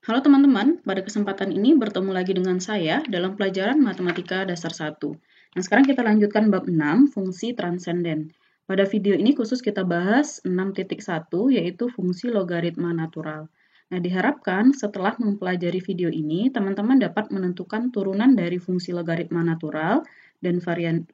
Halo teman-teman, pada kesempatan ini bertemu lagi dengan saya dalam pelajaran Matematika Dasar 1. Nah, sekarang kita lanjutkan bab 6, fungsi transenden. Pada video ini khusus kita bahas 6.1, yaitu fungsi logaritma natural. Nah, diharapkan setelah mempelajari video ini, teman-teman dapat menentukan turunan dari fungsi logaritma natural dan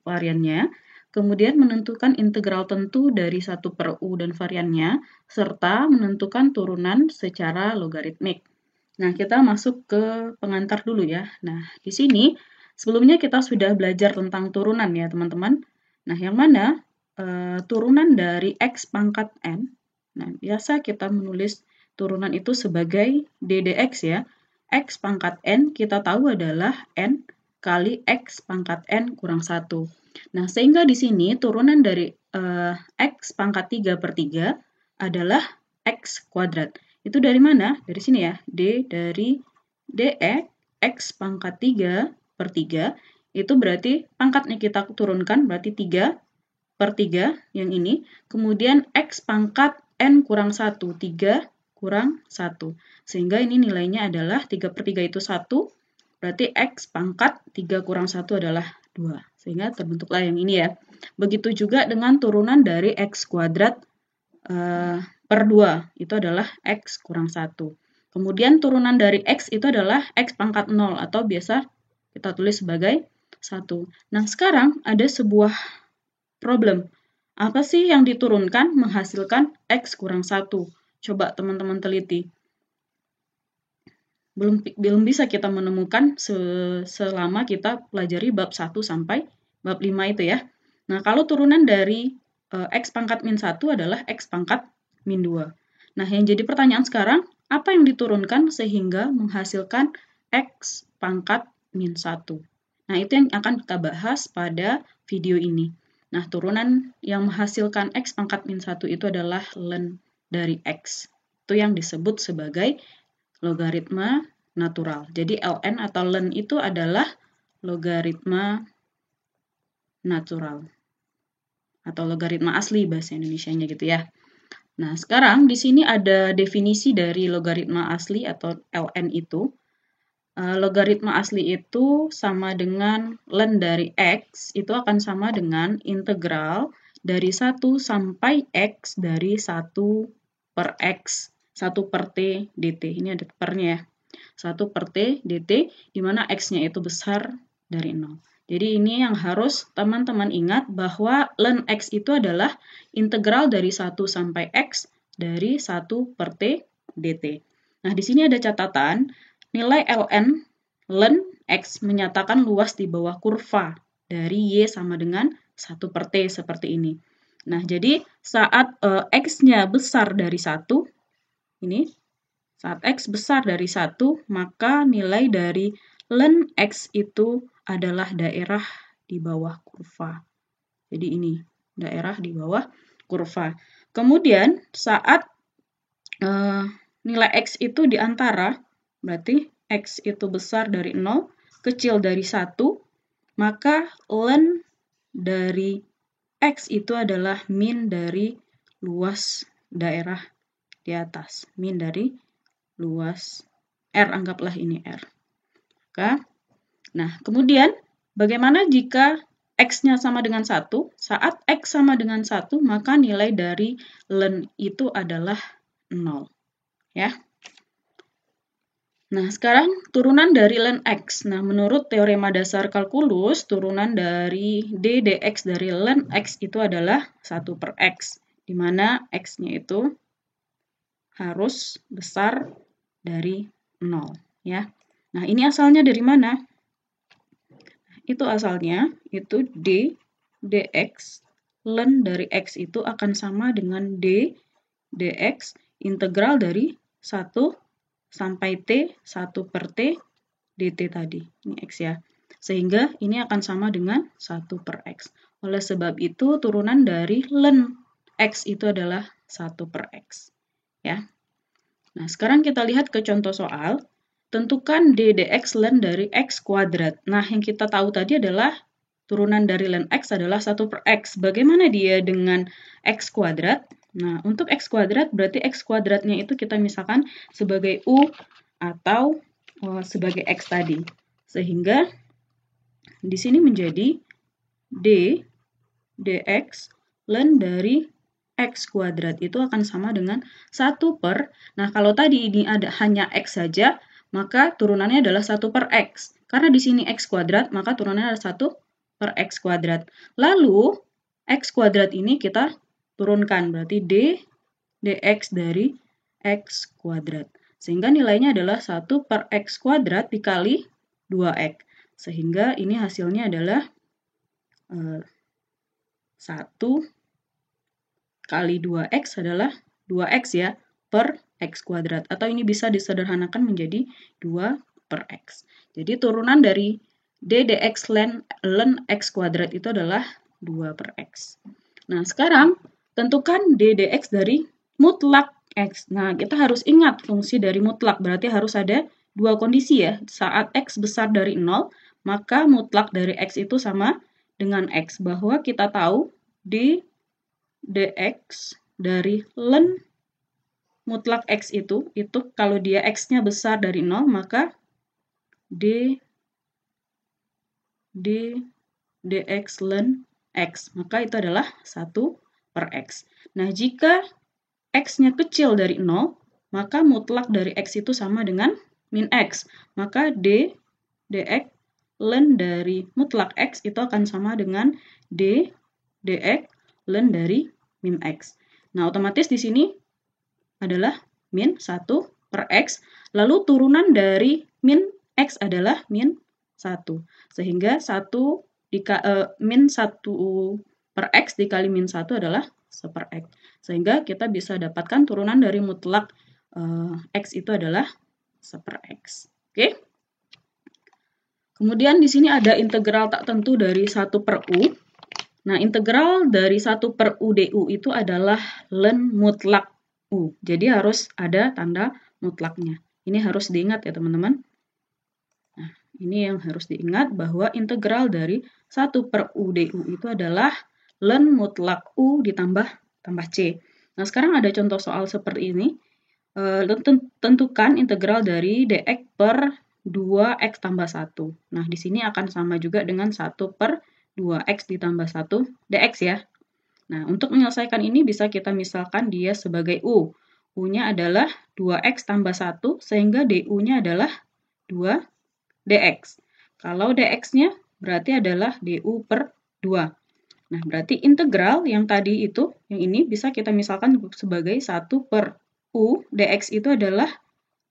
variannya, kemudian menentukan integral tentu dari 1/u dan variannya, serta menentukan turunan secara logaritmik. Nah, kita masuk ke pengantar dulu ya. Nah, di sini sebelumnya kita sudah belajar tentang turunan ya, teman-teman. Nah, yang mana turunan dari x pangkat n. Nah, biasa kita menulis turunan itu sebagai ddx ya. X pangkat n kita tahu adalah n kali x pangkat n kurang 1. Nah, sehingga di sini turunan dari x pangkat 3/3 adalah x kuadrat. Itu dari mana? Dari sini ya. D dari dx x pangkat 3/3 itu berarti pangkatnya kita turunkan, berarti 3/3 yang ini. Kemudian x pangkat n kurang 1, 3 kurang 1. Sehingga ini nilainya adalah 3/3 itu 1, berarti x pangkat 3 kurang 1 adalah 2. Sehingga terbentuklah yang ini ya. Begitu juga dengan turunan dari x kuadrat per 2, itu adalah x kurang 1. Kemudian turunan dari x itu adalah x pangkat 0, atau biasa kita tulis sebagai 1. Nah, sekarang ada sebuah problem. Apa sih yang diturunkan menghasilkan x kurang 1? Coba teman-teman teliti. Belum bisa kita menemukan selama kita pelajari bab 1 sampai bab 5 itu ya. Nah, kalau turunan dari x pangkat min 1 adalah x pangkat min 2. Nah, yang jadi pertanyaan sekarang, apa yang diturunkan sehingga menghasilkan x pangkat min 1? Nah, itu yang akan kita bahas pada video ini. Nah, turunan yang menghasilkan x pangkat min 1 itu adalah ln dari x. Itu yang disebut sebagai logaritma natural. Jadi ln atau ln itu adalah logaritma natural. Atau logaritma asli bahasa Indonesianya gitu ya. Nah, sekarang di sini ada definisi dari logaritma asli atau ln itu. Logaritma asli itu sama dengan ln dari x, itu akan sama dengan integral dari 1 sampai x dari 1/x, 1/t dt. Ini ada pernya ya. 1/t dt, di mana x-nya itu besar dari 0. Jadi ini yang harus teman-teman ingat bahwa ln x itu adalah integral dari 1 sampai x dari 1/t dt. Nah, di sini ada catatan, nilai ln x menyatakan luas di bawah kurva dari y sama dengan 1/t seperti ini. Nah, jadi saat x-nya besar dari 1, ini, saat x besar dari 1, maka nilai dari ln x itu adalah daerah di bawah kurva. Jadi ini, daerah di bawah kurva. Kemudian, saat nilai x itu di antara, berarti x itu besar dari 0, kecil dari 1, maka ln dari x itu adalah min dari luas daerah di atas. Min dari luas R, anggaplah ini R. Oke. Nah, kemudian bagaimana jika x-nya sama dengan 1? Saat x sama dengan 1, maka nilai dari ln itu adalah 0. Ya. Nah, sekarang turunan dari ln x. Nah, menurut teorema dasar kalkulus, turunan dari d dx dari ln x itu adalah 1/x, di mana x-nya itu harus besar dari 0. Ya. Nah, ini asalnya dari mana? Itu asalnya, itu d dx ln dari x itu akan sama dengan d dx integral dari 1 sampai t, 1/t dt tadi. Ini x ya. Sehingga ini akan sama dengan 1/x. Oleh sebab itu, turunan dari ln x itu adalah 1/x. Ya. Nah, sekarang kita lihat ke contoh soal. Tentukan d dx ln dari x kuadrat. Nah, yang kita tahu tadi adalah turunan dari ln x adalah 1/x. Bagaimana dia dengan x kuadrat? Nah, untuk x kuadrat berarti x kuadratnya itu kita misalkan sebagai u atau sebagai X tadi. Sehingga di sini menjadi D dx ln dari X kuadrat itu akan sama dengan 1 per, nah kalau tadi ini ada hanya X saja, maka turunannya adalah 1 per X. Karena di sini X kuadrat, maka turunannya adalah 1 per X kuadrat. Lalu, X kuadrat ini kita turunkan, berarti D dx dari X kuadrat. Sehingga nilainya adalah 1 per X kuadrat dikali 2X. Sehingga ini hasilnya adalah 1 kali 2X adalah 2X ya, per X kuadrat. Atau ini bisa disederhanakan menjadi 2 per X. Jadi turunan dari D dx ln X kuadrat itu adalah 2 per X. Nah, sekarang tentukan D dx dari mutlak X. Nah, kita harus ingat fungsi dari mutlak, berarti harus ada dua kondisi ya. Saat X besar dari 0, maka mutlak dari X itu sama dengan X. Bahwa kita tahu D dx dari ln mutlak X itu kalau dia X-nya besar dari 0, maka D dx ln X, maka itu adalah 1 per X. Nah, jika X-nya kecil dari 0, maka mutlak dari X itu sama dengan min X. Maka D dx ln dari mutlak X itu akan sama dengan D dx ln dari min X. Nah, otomatis di sini adalah min 1 per X, lalu turunan dari min X adalah min 1. Sehingga min 1 per X dikali min 1 adalah 1 per X. Sehingga kita bisa dapatkan turunan dari mutlak X itu adalah 1 per X. Oke? Kemudian di sini ada integral tak tentu dari 1 per U. Nah, integral dari 1 per U du itu adalah ln mutlak U. Jadi harus ada tanda mutlaknya. Ini harus diingat ya teman-teman. Nah, ini yang harus diingat bahwa integral dari 1 per U du itu adalah ln mutlak U ditambah C. Nah, sekarang ada contoh soal seperti ini. Tentukan integral dari dx per 2x tambah 1. Nah, di sini akan sama juga dengan 1 per 2x ditambah 1 dx ya. Nah, untuk menyelesaikan ini bisa kita misalkan dia sebagai U. U-nya adalah 2x tambah 1, sehingga du-nya adalah 2 dx. Kalau dx-nya berarti adalah du per 2. Nah, berarti integral yang tadi itu, yang ini bisa kita misalkan sebagai 1 per U dx itu adalah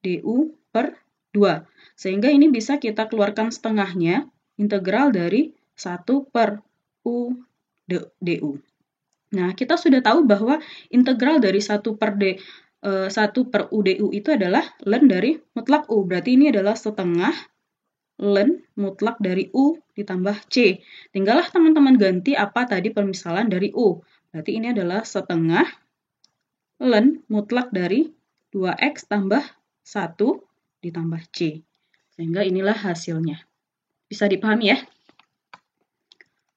du per 2. Sehingga ini bisa kita keluarkan setengahnya, integral dari 1 per U du. Nah, kita sudah tahu bahwa integral dari 1 per U du itu adalah ln dari mutlak U. Berarti ini adalah setengah ln mutlak dari U ditambah C. Tinggallah teman-teman ganti apa tadi permisalan dari U. Berarti ini adalah setengah ln mutlak dari 2x tambah 1 ditambah C. Sehingga inilah hasilnya. Bisa dipahami ya?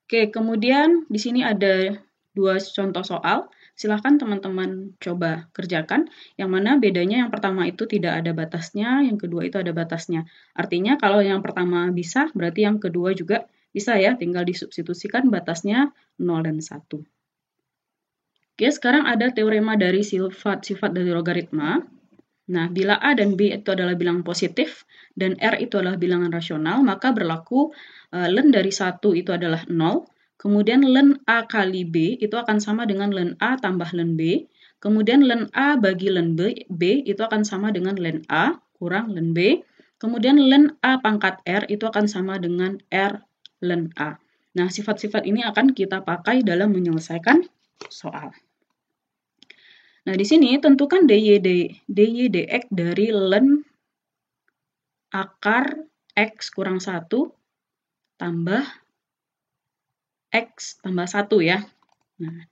Oke, kemudian di sini ada 2 contoh soal. Silahkan teman-teman coba kerjakan. Yang mana bedanya yang pertama itu tidak ada batasnya, yang kedua itu ada batasnya. Artinya kalau yang pertama bisa, berarti yang kedua juga bisa ya. Tinggal disubstitusikan batasnya 0 dan 1. Oke, sekarang ada teorema dari sifat-sifat dari logaritma. Nah, bila A dan B itu adalah bilangan positif, dan R itu adalah bilangan rasional, maka berlaku ln dari 1 itu adalah 0, kemudian ln A kali B itu akan sama dengan ln A tambah ln B, kemudian ln A bagi ln B itu akan sama dengan ln A kurang ln B, kemudian ln A pangkat R itu akan sama dengan R ln A. Nah, sifat-sifat ini akan kita pakai dalam menyelesaikan soal. Nah, di sini tentukan dy dx dari ln akar x kurang 1 tambah x tambah 1 ya. Nah,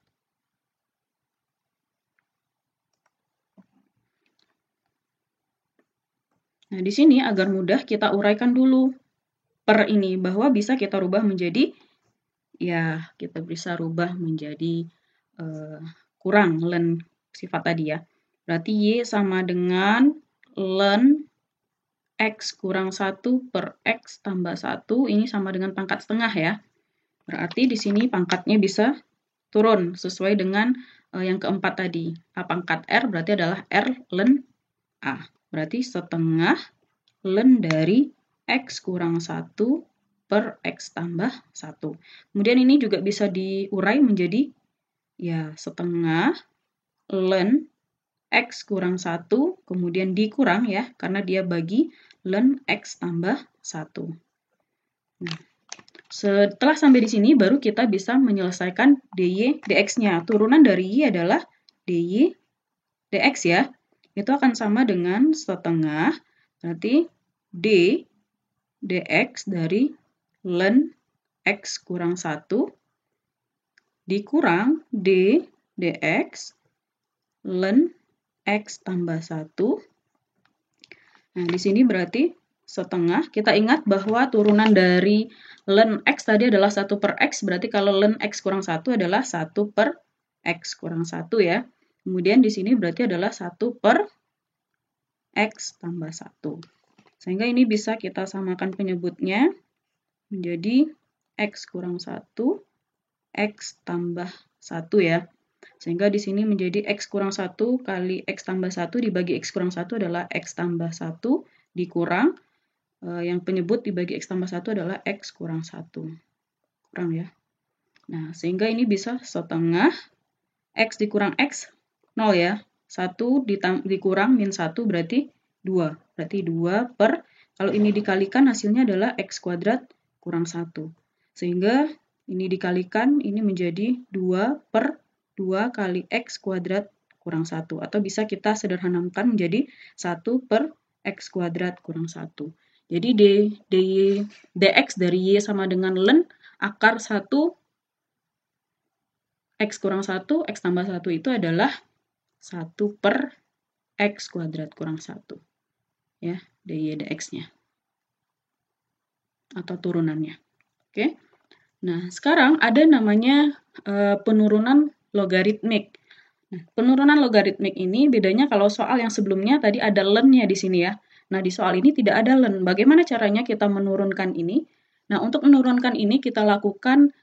di sini agar mudah kita uraikan dulu per ini, bahwa bisa kita rubah menjadi, ya kita bisa rubah menjadi kurang ln sifat tadi ya. Berarti Y sama dengan ln X kurang 1 per X tambah 1, ini sama dengan pangkat setengah ya. Berarti di sini pangkatnya bisa turun sesuai dengan yang keempat tadi. A pangkat R berarti adalah R ln A. Berarti setengah ln dari X kurang 1 per X tambah 1. Kemudian ini juga bisa diurai menjadi ya setengah ln X kurang 1, kemudian dikurang ya, karena dia bagi ln X tambah 1. Nah, setelah sampai di sini, baru kita bisa menyelesaikan dy dx-nya. Turunan dari y adalah dy dx ya. Itu akan sama dengan setengah, berarti d dx dari ln X kurang 1 dikurang d dx ln X tambah 1. Nah, di sini berarti setengah. Kita ingat bahwa turunan dari ln X tadi adalah 1 per X. Berarti kalau ln X kurang 1 adalah 1 per X kurang 1 ya. Kemudian di sini berarti adalah 1 per X tambah 1. Sehingga ini bisa kita samakan penyebutnya menjadi X kurang 1, X tambah 1 ya. Sehingga di sini menjadi X kurang 1 kali X tambah 1 dibagi X kurang 1 adalah X tambah 1 dikurang, yang penyebut dibagi X tambah 1 adalah X kurang 1. Kurang ya. Nah, sehingga ini bisa setengah X dikurang X, 0 ya. 1 dikurang min 1 berarti 2. Berarti 2 per, kalau ini dikalikan hasilnya adalah X kuadrat kurang 1. Sehingga ini dikalikan, ini menjadi 2 per 2 kali X kuadrat kurang 1. Atau bisa kita sederhanakan menjadi 1 per X kuadrat kurang 1. Jadi dx dari Y sama dengan ln akar 1 X kurang 1, X tambah 1 itu adalah 1 per X kuadrat kurang 1. Ya, dy dx-nya. Atau turunannya. Oke. Nah, sekarang ada namanya penurunan logaritmik. Nah, penurunan logaritmik ini bedanya kalau soal yang sebelumnya tadi ada ln-nya di sini ya. Nah, di soal ini tidak ada ln. Bagaimana caranya kita menurunkan ini? Nah, untuk menurunkan ini kita lakukan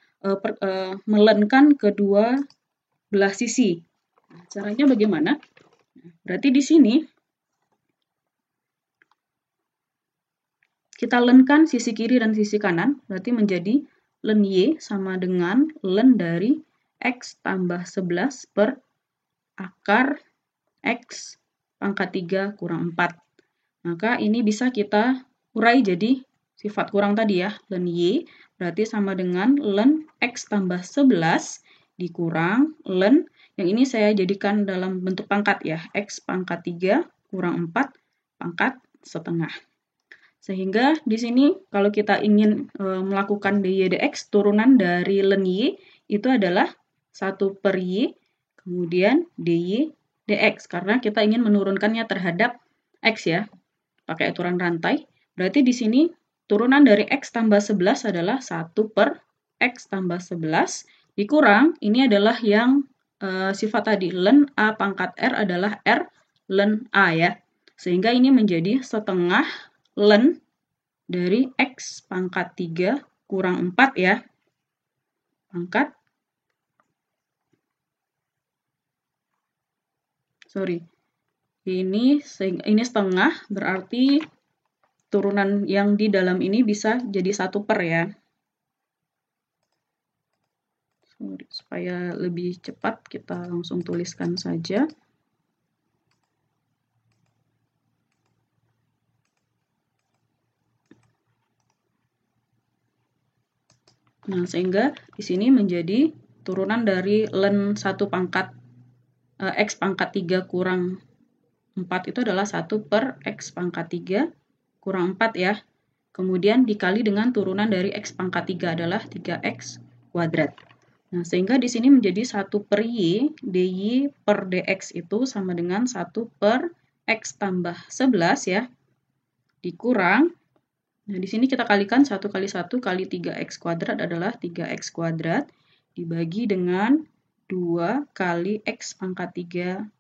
melenkan kedua belah sisi. Nah, caranya bagaimana? Berarti di sini kita lenkan sisi kiri dan sisi kanan, berarti menjadi ln Y sama dengan ln dari X tambah 11 per akar X pangkat 3 kurang 4. Maka ini bisa kita urai jadi sifat kurang tadi ya, ln Y berarti sama dengan ln X tambah 11 dikurang ln, yang ini saya jadikan dalam bentuk pangkat ya, X pangkat 3 kurang 4 pangkat setengah. Sehingga di sini kalau kita ingin melakukan dy dx, turunan dari ln Y itu adalah 1 per Y, kemudian dy dx. Karena kita ingin menurunkannya terhadap X ya, pakai aturan rantai. Berarti di sini turunan dari X tambah 11 adalah 1 per X tambah 11, dikurang, ini adalah yang sifat tadi, ln A pangkat R adalah R ln A ya. Sehingga ini menjadi setengah ln dari X pangkat 3 kurang 4 ya. Pangkat, ini setengah, berarti turunan yang di dalam ini bisa jadi 1 per ya. Supaya lebih cepat kita langsung tuliskan saja. Nah, sehingga di sini menjadi turunan dari ln 1 pangkat X pangkat 3 kurang 4 itu adalah 1 per X pangkat 3 kurang 4 ya. Kemudian dikali dengan turunan dari X pangkat 3 adalah 3X kuadrat. Nah, sehingga di sini menjadi 1 per Y, dy per dx itu sama dengan 1 per X tambah 11 ya, dikurang. Nah, di sini kita kalikan 1 kali 1 kali 3X kuadrat adalah 3X kuadrat, dibagi dengan 2 kali X pangkat 3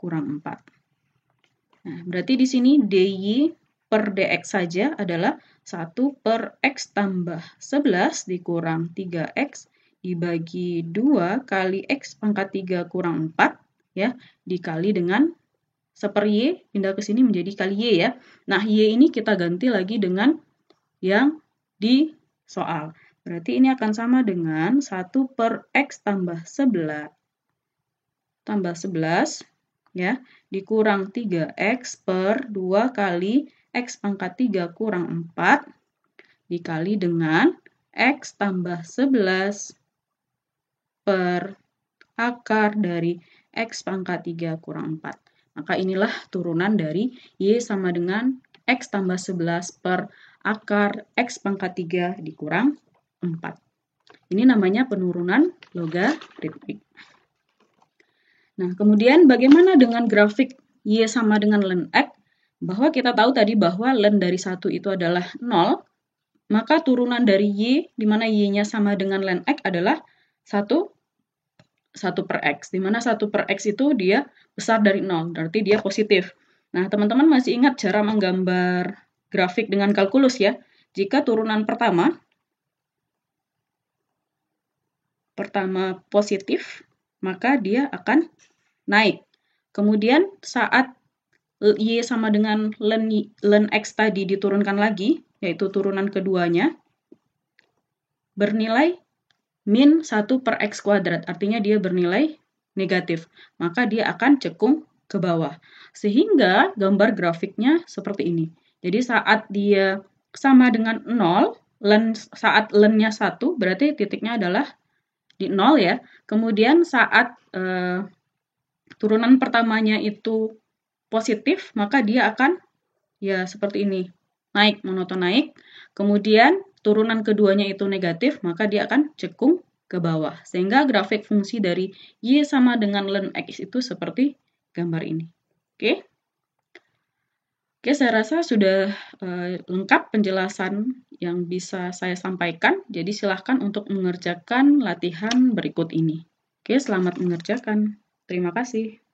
kurang 4. Nah, berarti di sini dy per dx saja adalah 1 per x tambah 11 dikurang 3x dibagi 2 kali x pangkat 3 kurang 4, ya, dikali dengan 1 per y, pindah ke sini menjadi kali y ya. Nah, y ini kita ganti lagi dengan yang di soal. Berarti ini akan sama dengan 1 per x tambah 11 ya, dikurang 3x per 2 kali x pangkat 3 kurang 4 dikali dengan x tambah 11 per akar dari x pangkat 3 kurang 4. Maka inilah turunan dari y sama dengan x tambah 11 per akar x pangkat 3 dikurang 4. Ini namanya penurunan logaritmik. Nah, kemudian bagaimana dengan grafik y sama dengan ln x? Bahwa kita tahu tadi bahwa ln dari 1 itu adalah 0, maka turunan dari y, di mana y-nya sama dengan ln x adalah 1 per x, di mana 1 per x itu dia besar dari 0, berarti dia positif. Nah, teman-teman masih ingat cara menggambar grafik dengan kalkulus ya? Jika turunan pertama positif, maka dia akan naik. Kemudian saat y sama dengan ln x tadi diturunkan lagi, yaitu turunan keduanya, bernilai min 1 per x kuadrat, artinya dia bernilai negatif. Maka dia akan cekung ke bawah. Sehingga gambar grafiknya seperti ini. Jadi saat dia sama dengan 0, saat ln-nya 1, berarti titiknya adalah di 0 ya. Kemudian saat turunan pertamanya itu positif, maka dia akan ya seperti ini, naik, monoton naik. Kemudian turunan keduanya itu negatif, maka dia akan cekung ke bawah. Sehingga grafik fungsi dari y sama dengan ln x itu seperti gambar ini. Oke, saya rasa sudah lengkap penjelasan yang bisa saya sampaikan. Jadi silahkan untuk mengerjakan latihan berikut ini. Oke, selamat mengerjakan. Terima kasih.